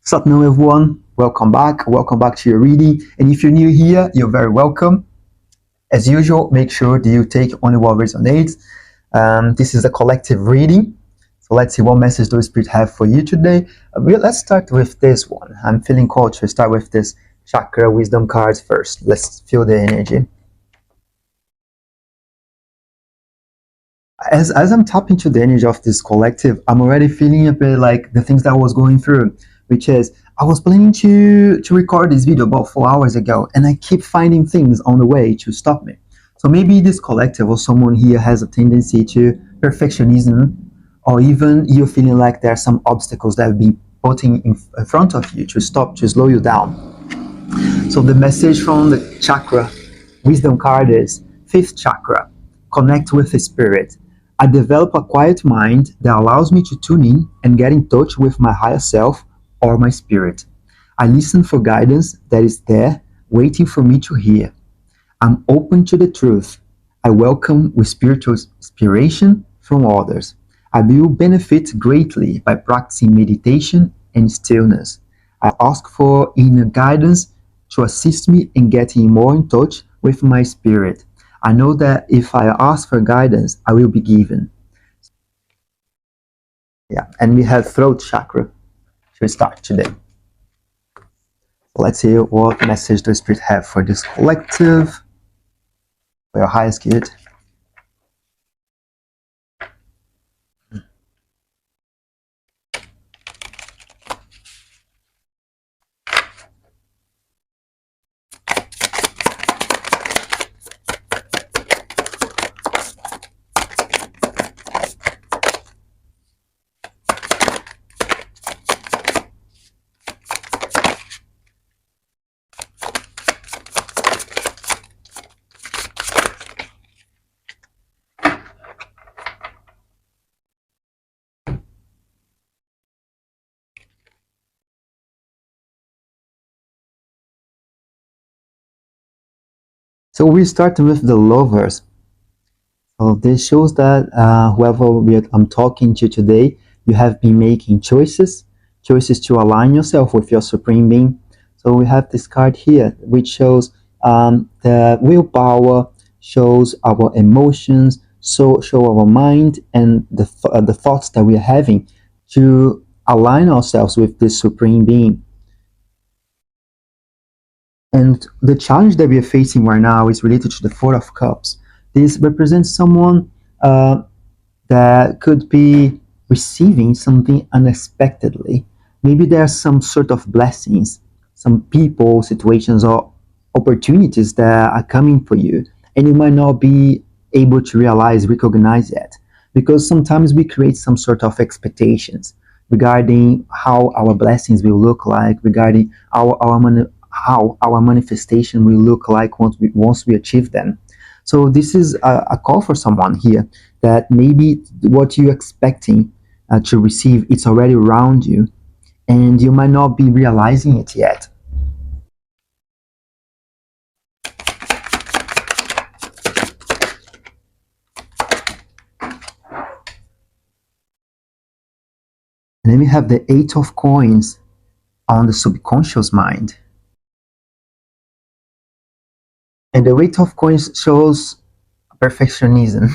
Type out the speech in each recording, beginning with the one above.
What's up now, everyone? Welcome back to your reading. And if you're new here, you're very welcome. As usual, make sure that you take only what resonates. This is a collective reading, so let's see what message the Spirit have for you today. Let's start with this one. I'm feeling called to start with this chakra wisdom cards first. Let's feel the energy. As I'm tapping to the energy of this collective, I'm already feeling a bit like the things that I was going through, which is I was planning to record this video about 4 hours ago, and I keep finding things on the way to stop me. So maybe this collective or someone here has a tendency to perfectionism, or even you're feeling like there are some obstacles that have been putting in front of you to stop, to slow you down. So the message from the chakra wisdom card is fifth chakra, connect with the spirit. I develop a quiet mind that allows me to tune in and get in touch with my higher self or my spirit. I listen for guidance that is there, waiting for me to hear. I'm open to the truth. I welcome with spiritual inspiration from others. I will benefit greatly by practicing meditation and stillness. I ask for inner guidance to assist me in getting more in touch with my spirit. I know that if I ask for guidance, I will be given. Yeah, and we have throat chakra to start today. Let's see what message the Spirit have for this collective, for your highest good. So we start with the lovers. So this shows that whoever I'm talking to today, you have been making choices to align yourself with your supreme being. So we have this card here, which shows the willpower, shows our emotions, show our mind and the thoughts that we are having to align ourselves with this supreme being. And the challenge that we are facing right now is related to the Four of Cups. This represents someone that could be receiving something unexpectedly. Maybe there are some sort of blessings, some people, situations, or opportunities that are coming for you, and you might not be able to recognize it, because sometimes we create some sort of expectations regarding how our blessings will look like, regarding how our manifestation will look like once we achieve them. So this is a call for someone here that maybe what you're expecting to receive, it's already around you, and you might not be realizing it yet. And then we have the Eight of Coins on the subconscious mind. And the Eight of Coins shows perfectionism.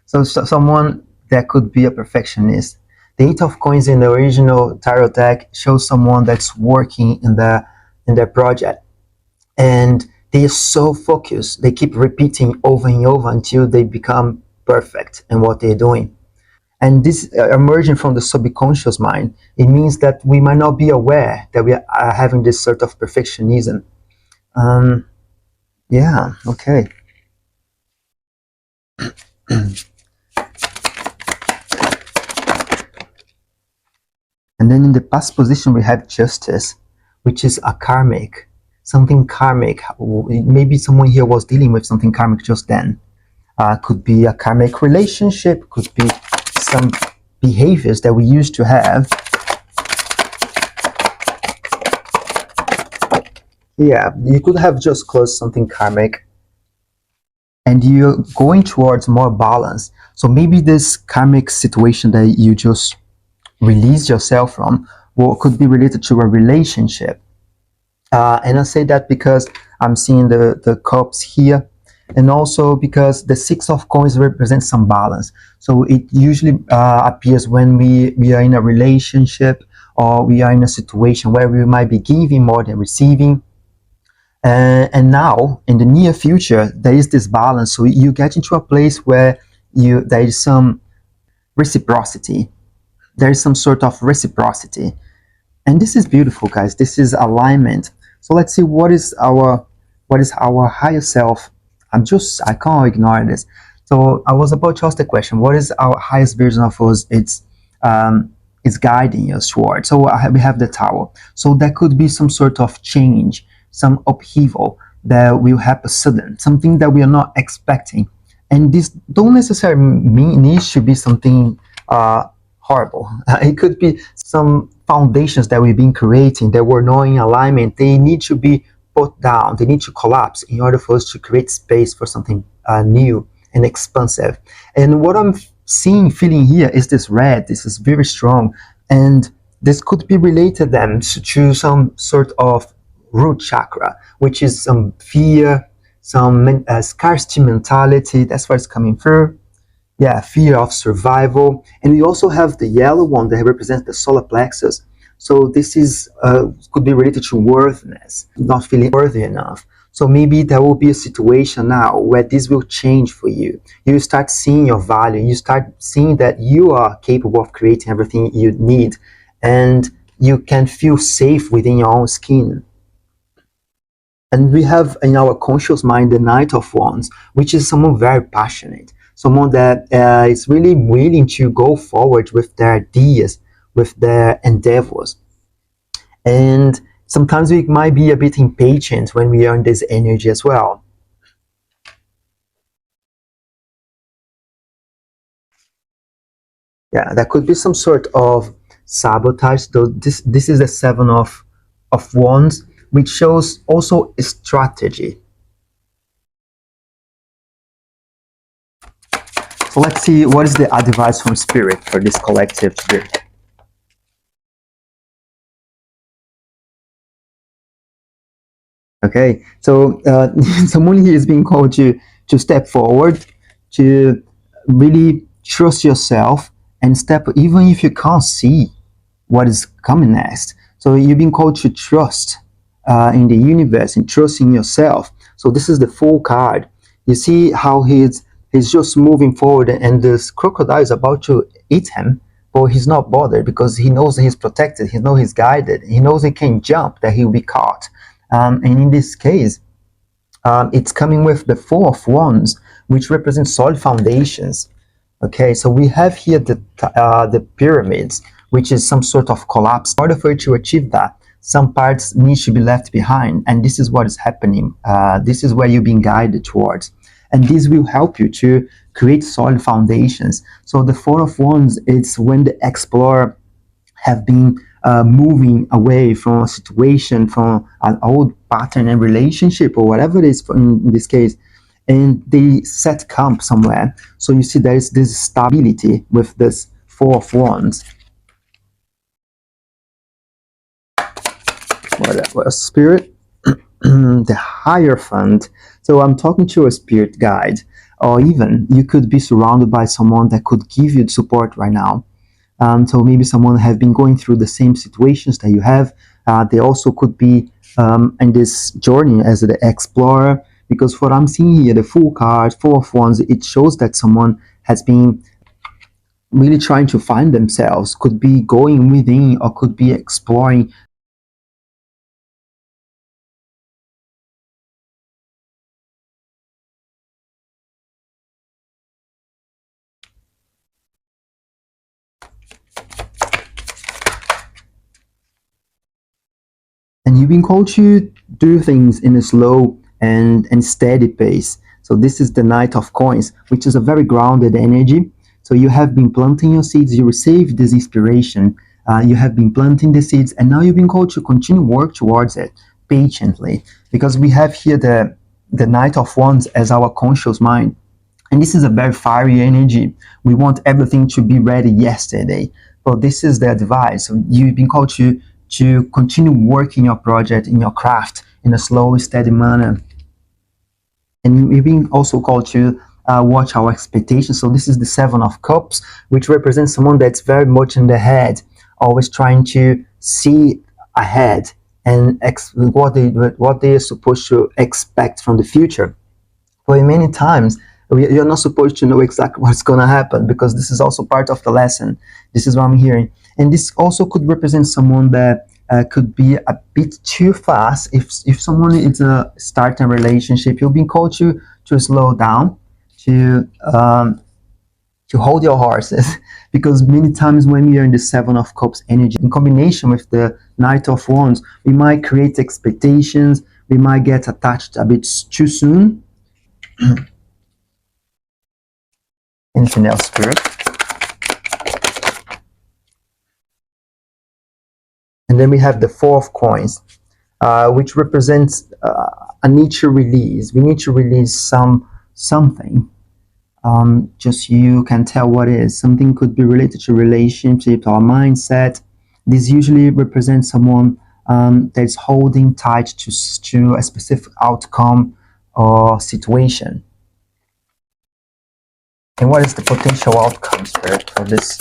So someone that could be a perfectionist. The Eight of Coins in the original tarot deck shows someone that's working in their project, and they are so focused. They keep repeating over and over until they become perfect in what they're doing. And this emerging from the subconscious mind, it means that we might not be aware that we are having this sort of perfectionism. Yeah, okay. And then in the past position, we have Justice, which is a karmic, something karmic. Maybe someone here was dealing with something karmic just then. Could be a karmic relationship, could be some behaviors that we used to have. Yeah, you could have just closed something karmic, and you're going towards more balance. So maybe this karmic situation that you just release yourself from or could be related to a relationship. And I say that because I'm seeing the cups here, and also because the Six of Coins represents some balance. So it usually appears when we are in a relationship, or we are in a situation where we might be giving more than receiving. And now, in the near future, there is this balance. So you get into a place where there is some reciprocity. There is some sort of reciprocity. And this is beautiful, guys. This is alignment. So let's see what is our higher self. I can't ignore this. So I was about to ask the question, what is our highest version of us? It's guiding us towards. So we have the tower. So there could be some sort of change, some upheaval that will happen sudden, something that we are not expecting. And this don't necessarily mean it should be something horrible. It could be some foundations that we've been creating that were not in alignment. They need to be put down. They need to collapse in order for us to create space for something new and expansive. And what I'm seeing, feeling here is this red. This is very strong, and this could be related then to some sort of root chakra, which is some fear, some scarcity mentality. That's where it's coming through. Yeah, fear of survival. And we also have the yellow one that represents the solar plexus. So this is could be related to worthiness, not feeling worthy enough. So maybe there will be a situation now where this will change for you. You start seeing your value. You start seeing that you are capable of creating everything you need, and you can feel safe within your own skin. And we have in our conscious mind the Knight of Wands, which is someone very passionate, someone that is really willing to go forward with their ideas, with their endeavors. And sometimes we might be a bit impatient when we are in this energy as well. Yeah, there could be some sort of sabotage. So this is the Seven of Wands, which shows also a strategy. So let's see what is the advice from Spirit for this collective today. Okay, so someone here is being called to step forward, to really trust yourself and step, even if you can't see what is coming next. So you've been called to trust in the universe and trust in yourself. So this is the Fool card. You see how he's just moving forward, and this crocodile is about to eat him, but he's not bothered because he knows that he's protected. He knows he's guided. He knows he can jump, that he'll be caught. And in this case, it's coming with the Four of Wands, which represents solid foundations. Okay, so we have here the pyramids, which is some sort of collapse. In order for you to achieve that, some parts need to be left behind, and this is what is happening. This is where you're being guided towards, and this will help you to create solid foundations. So the Four of Wands, it's when the explorer have been moving away from a situation, from an old pattern and relationship, or whatever it is in this case, and they set camp somewhere. So you see there is this stability with this Four of Wands. What a Spirit? The Hierophant. So I'm talking to a spirit guide, or even you could be surrounded by someone that could give you support right now. So maybe someone have been going through the same situations that you have. They also could be in this journey as the explorer, because what I'm seeing here, the Fool card, Four of Wands, it shows that someone has been really trying to find themselves, could be going within or could be exploring. And you've been called to do things in a slow and steady pace. So this is the Knight of Coins, which is a very grounded energy. So you have been planting your seeds, you received this inspiration, you have been planting the seeds, and now you've been called to continue work towards it patiently, because we have here the Knight of Wands as our conscious mind. And this is a very fiery energy. We want everything to be ready yesterday. But this is the advice. So you've been called to continue working your project in your craft in a slow, steady manner. And we've been also called to watch our expectations. So this is the Seven of Cups, which represents someone that's very much in the head, always trying to see ahead and what they are supposed to expect from the future. But many times you're not supposed to know exactly what's going to happen, because this is also part of the lesson. This is what I'm hearing. And this also could represent someone that could be a bit too fast. If someone is starting a relationship, you'll be called to slow down, to um, to hold your horses, because many times when we are in the Seven of Cups energy in combination with the Knight of Wands, we might create expectations, we might get attached a bit too soon. Anything else, Spirit? And then we have the Four of Coins, which represents a need to release. We need to release something. Just you can tell what is. Something could be related to relationship, to our mindset. This usually represents someone that's holding tight to a specific outcome or situation. And what is the potential outcome, Spirit, for this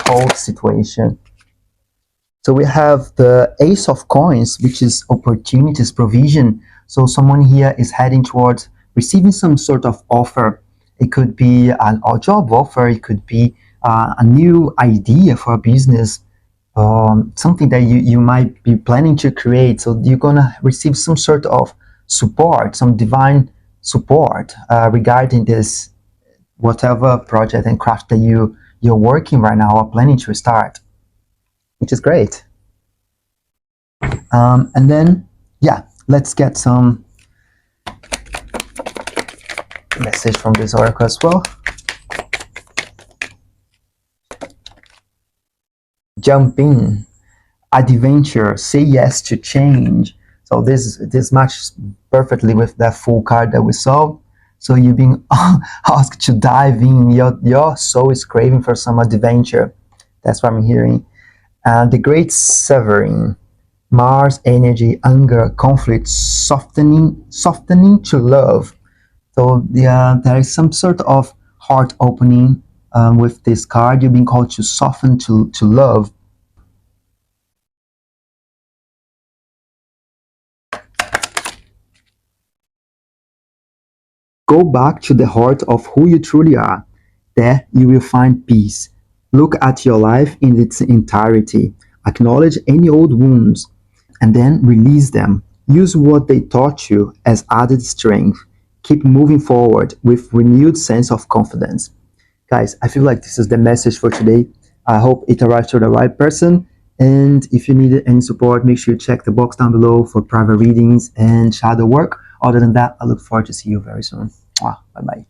whole situation? So we have the Ace of Coins, which is opportunities, provision. So someone here is heading towards receiving some sort of offer. It could be a job offer. It could be a new idea for a business, something that you might be planning to create. So you're going to receive some sort of support, some divine support regarding this, whatever project and craft that you're working right now or planning to start, which is great. And then, yeah, let's get some message from this oracle as well. Jump in, adventure, say yes to change. So this matches perfectly with that full card that we saw. So you're being asked to dive in. Your soul is craving for some adventure. That's what I'm hearing. The Great Severing. Mars energy, anger, conflict, softening to love. So there is some sort of heart opening with this card. You're being called to soften to love. Go back to the heart of who you truly are. There you will find peace. Look at your life in its entirety. Acknowledge any old wounds and then release them. Use what they taught you as added strength. Keep moving forward with renewed sense of confidence. Guys, I feel like this is the message for today. I hope it arrives to the right person. And if you need any support, make sure you check the box down below for private readings and shadow work. Other than that, I look forward to see you very soon. Bye bye.